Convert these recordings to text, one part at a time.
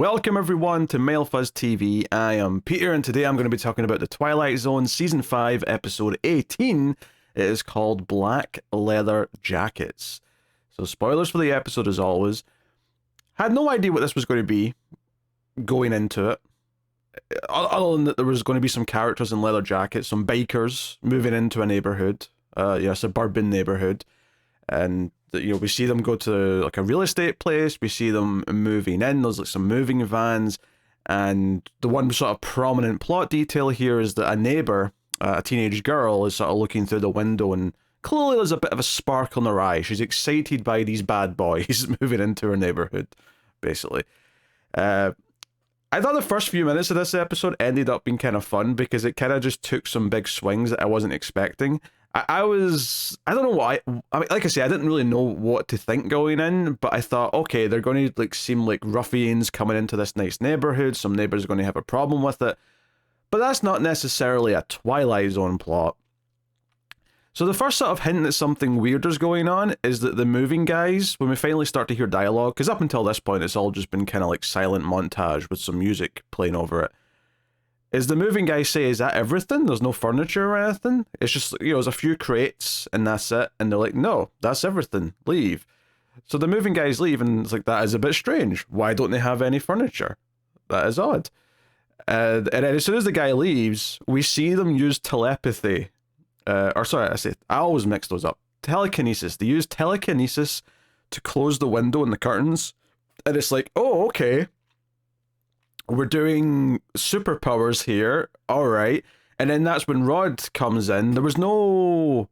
Welcome everyone to MailFuzz TV. I am Peter and today I'm going to be talking about the Twilight Zone Season 5 Episode 18. It is called Black Leather Jackets. So spoilers for the episode as always. Had no idea what this was going to be going into it. Other than that there was going to be some characters in leather jackets, some bikers moving into a neighborhood, a suburban neighborhood. And we see them go to like a real estate place. We see them moving in. There's like some moving vans, and the one sort of prominent plot detail here is that a neighbor, a teenage girl, is sort of looking through the window, and clearly there's a bit of a spark in her eye. She's excited by these bad boys moving into her neighborhood, basically. I thought the first few minutes of this episode ended up being kind of fun because it kind of just took some big swings that I wasn't expecting. I don't know why. I mean, like I say, I didn't really know what to think going in, but I thought, okay, they're going to like seem like ruffians coming into this nice neighborhood. Some neighbors are going to have a problem with it, but that's not necessarily a Twilight Zone plot. So the first sort of hint that something weirder's going on is that the moving guys, when we finally start to hear dialogue, because up until this point it's all just been kind of like silent montage with some music playing over it, is the moving guys say, is that everything? There's no furniture or anything? It's just, there's a few crates and that's it. And they're like, no, that's everything. Leave. So the moving guys leave and it's like, that is a bit strange. Why don't they have any furniture? That is odd. And then as soon as the guy leaves, we see them use telepathy. I always mix those up. Telekinesis. They use telekinesis to close the window and the curtains. And it's like, oh, okay. We're doing superpowers here, alright. And then that's when Rod comes in. There was no...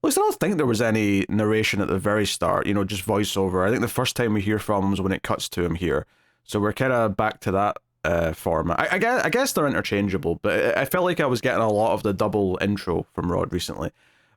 At least I don't think there was any narration at the very start, just voiceover. I think the first time we hear from him is when it cuts to him here. So we're kind of back to that format. I guess they're interchangeable, but I felt like I was getting a lot of the double intro from Rod recently.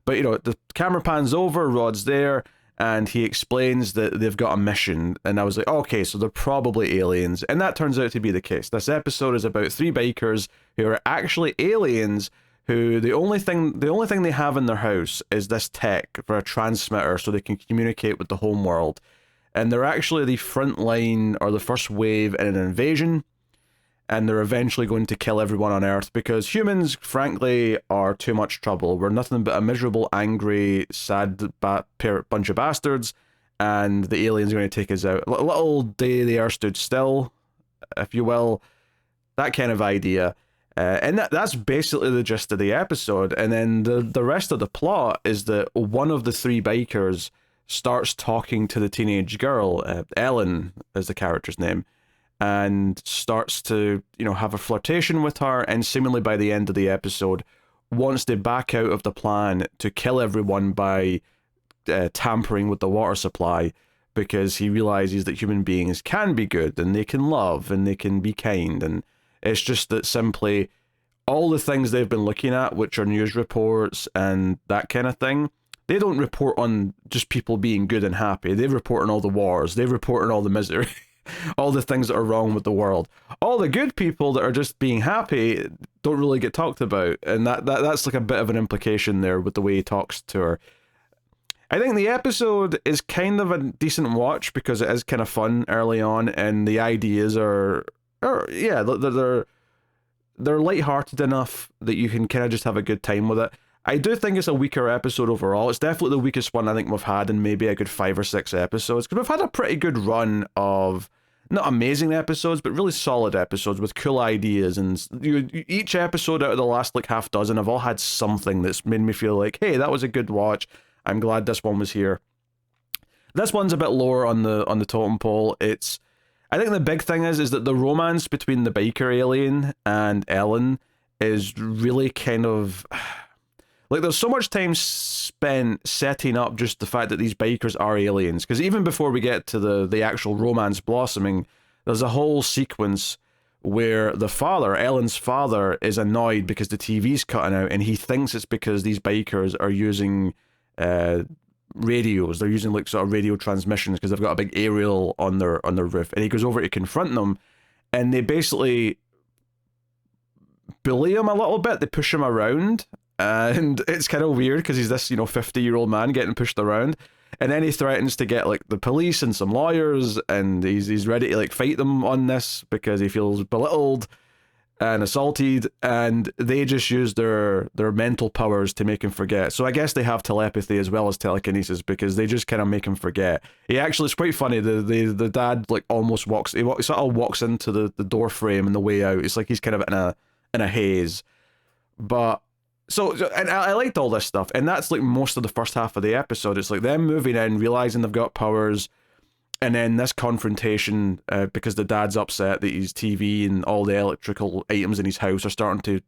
But, the camera pans over, Rod's there, and he explains that they've got a mission, and I was like, okay, so they're probably aliens, and that turns out to be the case. This episode is about three bikers who are actually aliens, who the only thing they have in their house is this tech for a transmitter so they can communicate with the home world, and they're actually the front line, or the first wave in an invasion, and they're eventually going to kill everyone on Earth because humans, frankly, are too much trouble. We're nothing but a miserable, angry, sad bunch of bastards, and the aliens are going to take us out. Little day the Earth stood still, if you will. That kind of idea. And that's basically the gist of the episode. And then the rest of the plot is that one of the three bikers starts talking to the teenage girl, Ellen is the character's name, and starts to, have a flirtation with her, and seemingly by the end of the episode wants to back out of the plan to kill everyone by tampering with the water supply, because he realizes that human beings can be good, and they can love, and they can be kind, and it's just that simply all the things they've been looking at, which are news reports and that kind of thing, they don't report on just people being good and happy. They report on all the wars. They report on all the misery. All the things that are wrong with the world. All the good people that are just being happy don't really get talked about, and that's like a bit of an implication there with the way he talks to her. I think the episode is kind of a decent watch because it is kind of fun early on, and the ideas they're lighthearted enough that you can kind of just have a good time with it. I do think it's a weaker episode overall. It's definitely the weakest one I think we've had in maybe a good 5 or 6 episodes, because we've had a pretty good run of not amazing episodes, but really solid episodes with cool ideas, and each episode out of the last like half dozen have all had something that's made me feel like, hey, that was a good watch. I'm glad this one was here. This one's a bit lower on the totem pole. I think the big thing is that the romance between the biker alien and Ellen is really kind of... Like, there's so much time spent setting up just the fact that these bikers are aliens, because even before we get to the actual romance blossoming, there's a whole sequence where the father, Ellen's father, is annoyed because the TV's cutting out, and he thinks it's because these bikers are using radios. They're using like sort of radio transmissions because they've got a big aerial on their roof, and he goes over to confront them, and they basically bully him a little bit. They push him around. And it's kind of weird because he's this, 50-year-old man getting pushed around. And then he threatens to get like the police and some lawyers, and he's ready to like fight them on this because he feels belittled and assaulted, and they just use their mental powers to make him forget. So I guess they have telepathy as well as telekinesis, because they just kind of make him forget. He actually, it's quite funny, the dad like almost sort of walks into the door frame on the way out. It's like he's kind of in a haze. But and I liked all this stuff, and that's like most of the first half of the episode. It's like them moving in, realizing they've got powers, and then this confrontation, because the dad's upset that his TV and all the electrical items in his house are starting to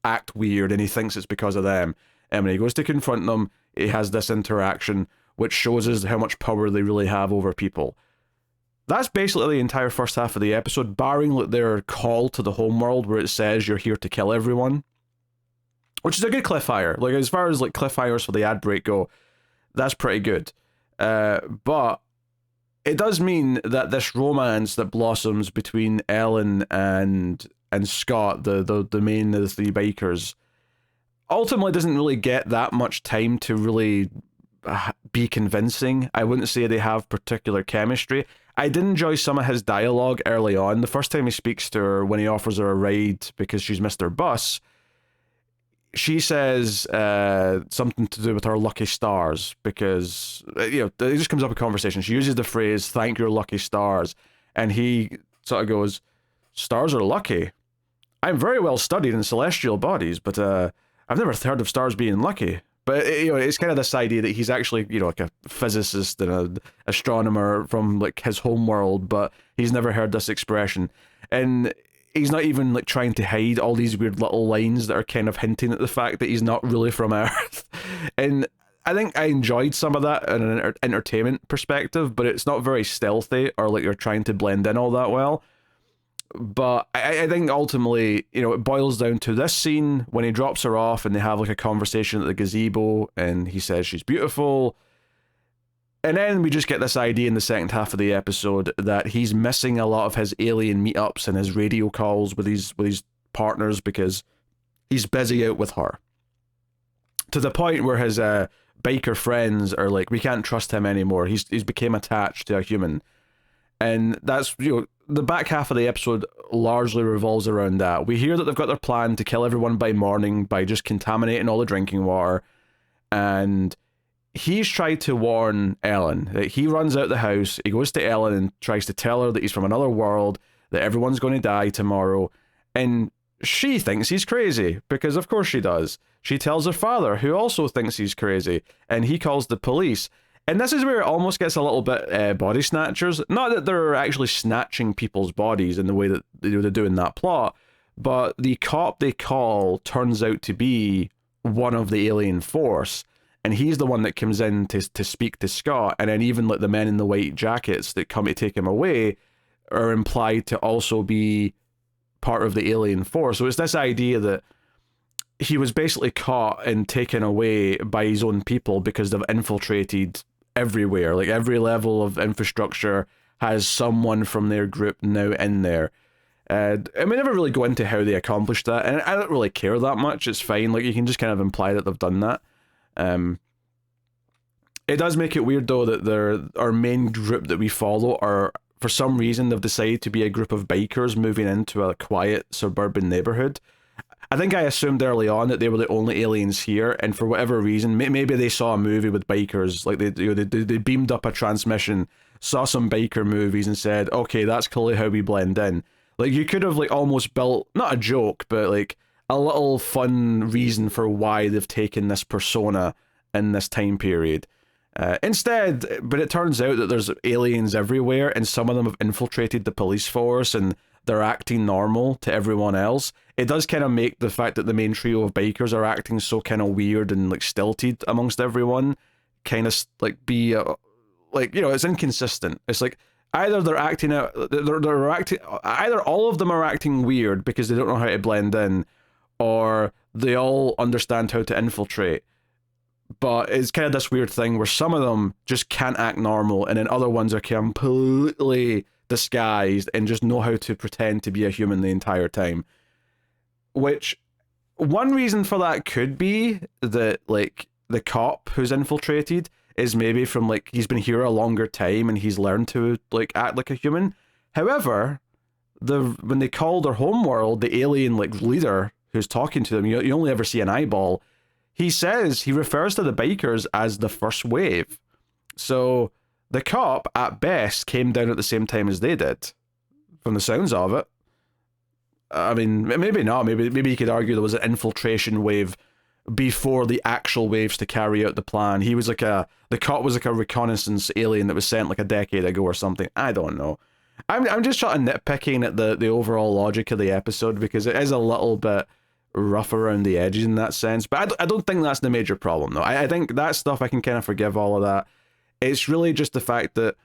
act weird, and he thinks it's because of them. And when he goes to confront them, he has this interaction, which shows us how much power they really have over people. That's basically the entire first half of the episode, barring like their call to the homeworld, where it says you're here to kill everyone, which is a good cliffhanger. Like, as far as like cliffhangers for the ad break go, that's pretty good. But it does mean that this romance that blossoms between Ellen and Scott, the main of the three bikers, ultimately doesn't really get that much time to really be convincing. I wouldn't say they have particular chemistry. I did enjoy some of his dialogue early on. The first time he speaks to her, when he offers her a ride because she's missed her bus, she says something to do with her lucky stars, because, it just comes up in conversation. She uses the phrase, thank your lucky stars. And he sort of goes, stars are lucky. I'm very well studied in celestial bodies, but I've never heard of stars being lucky. But, it's kind of this idea that he's actually, like a physicist and an astronomer from like his home world, but he's never heard this expression. And he's not even like trying to hide all these weird little lines that are kind of hinting at the fact that he's not really from Earth. And I think I enjoyed some of that in an entertainment perspective, but it's not very stealthy or like you're trying to blend in all that well. But I think ultimately, it boils down to this scene when he drops her off and they have like a conversation at the gazebo and he says she's beautiful. And then we just get this idea in the second half of the episode that he's missing a lot of his alien meetups and his radio calls with his partners because he's busy out with her. To the point where his biker friends are like, we can't trust him anymore. He's became attached to a human. And that's, the back half of the episode largely revolves around that. We hear that they've got their plan to kill everyone by morning by just contaminating all the drinking water. And he's tried to warn Ellen. He runs out the house, he goes to Ellen and tries to tell her that he's from another world, that everyone's going to die tomorrow, and she thinks he's crazy, because of course she does. She tells her father, who also thinks he's crazy, and he calls the police. And this is where it almost gets a little bit body snatchers. Not that they're actually snatching people's bodies in the way that they do in that plot, but the cop they call turns out to be one of the alien force. And he's the one that comes in to speak to Scott, and then even like the men in the white jackets that come to take him away are implied to also be part of the alien force. So it's this idea that he was basically caught and taken away by his own people because they've infiltrated everywhere. Like every level of infrastructure has someone from their group now in there. And we never really go into how they accomplished that, and I don't really care that much. It's fine. Like, you can just kind of imply that they've done that. It does make it weird though that our main group that we follow are, for some reason, they've decided to be a group of bikers moving into a quiet suburban neighborhood. I think I assumed early on that they were the only aliens here, and for whatever reason, maybe they saw a movie with bikers, like they beamed up a transmission, saw some biker movies, and said, okay, that's clearly how we blend in. Like, you could have like almost built, not a joke, but like a little fun reason for why they've taken this persona in this time period. Instead, but it turns out that there's aliens everywhere, and some of them have infiltrated the police force, and they're acting normal to everyone else. It does kind of make the fact that the main trio of bikers are acting so kind of weird and like stilted amongst everyone kind of like be like, it's inconsistent. It's like either they're acting out, they're acting, either all of them are acting weird because they don't know how to blend in, or they all understand how to infiltrate. But it's kind of this weird thing where some of them just can't act normal, and then other ones are completely disguised and just know how to pretend to be a human the entire time. Which, one reason for that could be that, like, the cop who's infiltrated is maybe from like he's been here a longer time and he's learned to like act like a human. However, when they call their homeworld the alien like leader who's talking to them, you only ever see an eyeball. He refers to the bikers as the first wave. So the cop at best came down at the same time as they did, from the sounds of it. I mean, maybe not. Maybe you could argue there was an infiltration wave before the actual waves to carry out the plan. The cop was like a reconnaissance alien that was sent like a decade ago or something. I don't know. I'm just trying to nitpicking at the overall logic of the episode because it is a little bit rough around the edges in that sense. But I don't think that's the major problem though. I think that stuff I can kind of forgive all of that. It's really just the fact that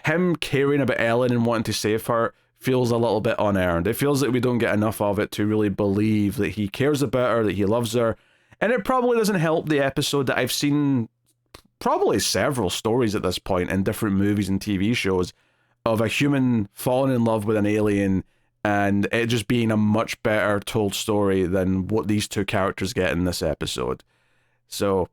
him caring about Ellen and wanting to save her feels a little bit unearned. It feels like we don't get enough of it to really believe that he cares about her, that he loves her. And it probably doesn't help the episode that I've seen probably several stories at this point in different movies and TV shows of a human falling in love with an alien and it just being a much better told story than what these two characters get in this episode. So,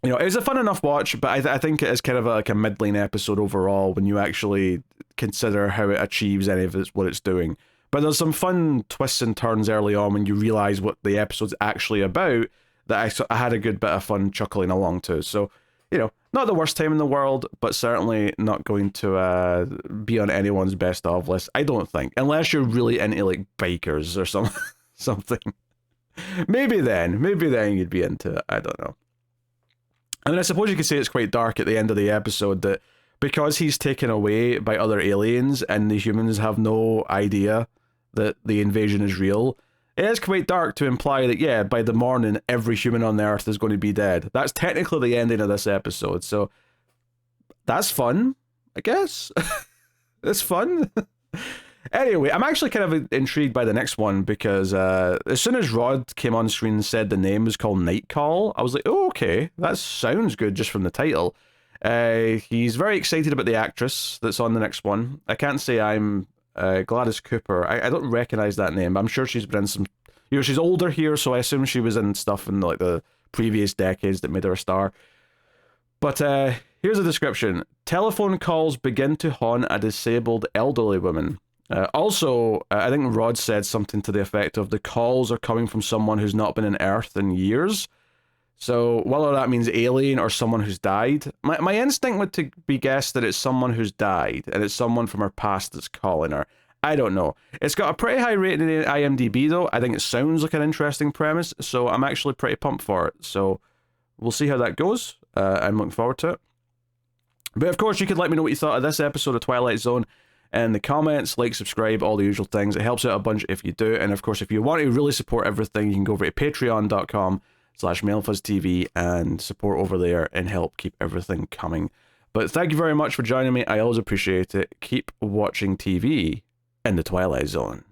you know, it was a fun enough watch, but I think it is kind of like a middling episode overall when you actually consider how it achieves any of what it's doing. But there's some fun twists and turns early on when you realise what the episode's actually about that I had a good bit of fun chuckling along to. So, you know, not the worst time in the world, but certainly not going to be on anyone's best of list, I don't think. Unless you're really into, like, bikers or something. Maybe then you'd be into it. I don't know. I mean, I suppose you could say it's quite dark at the end of the episode that because he's taken away by other aliens and the humans have no idea that the invasion is real, it is quite dark to imply that, yeah, by the morning, every human on the Earth is going to be dead. That's technically the ending of this episode, so that's fun, I guess. It's fun. Anyway, I'm actually kind of intrigued by the next one because as soon as Rod came on screen and said the name was called Night Call, I was like, oh, okay, that sounds good just from the title. He's very excited about the actress that's on the next one. I can't say I'm Gladys Cooper. I don't recognize that name. I'm sure she's been in some... You know, she's older here, so I assume she was in stuff in like the previous decades that made her a star. But here's a description. Telephone calls begin to haunt a disabled elderly woman. I think Rod said something to the effect of the calls are coming from someone who's not been in Earth in years. So whether that means alien or someone who's died, my instinct would to be guessed that it's someone who's died and it's someone from her past that's calling her. I don't know. It's got a pretty high rating in IMDb though. I think it sounds like an interesting premise, so I'm actually pretty pumped for it. So we'll see how that goes. I'm looking forward to it. But of course, you could let me know what you thought of this episode of Twilight Zone in the comments, like, subscribe, all the usual things. It helps out a bunch if you do. And of course, if you want to really support everything, you can go over to patreon.com/MailFuzzTV and support over there and help keep everything coming. But thank you very much for joining me. I always appreciate it. Keep watching TV in the Twilight Zone.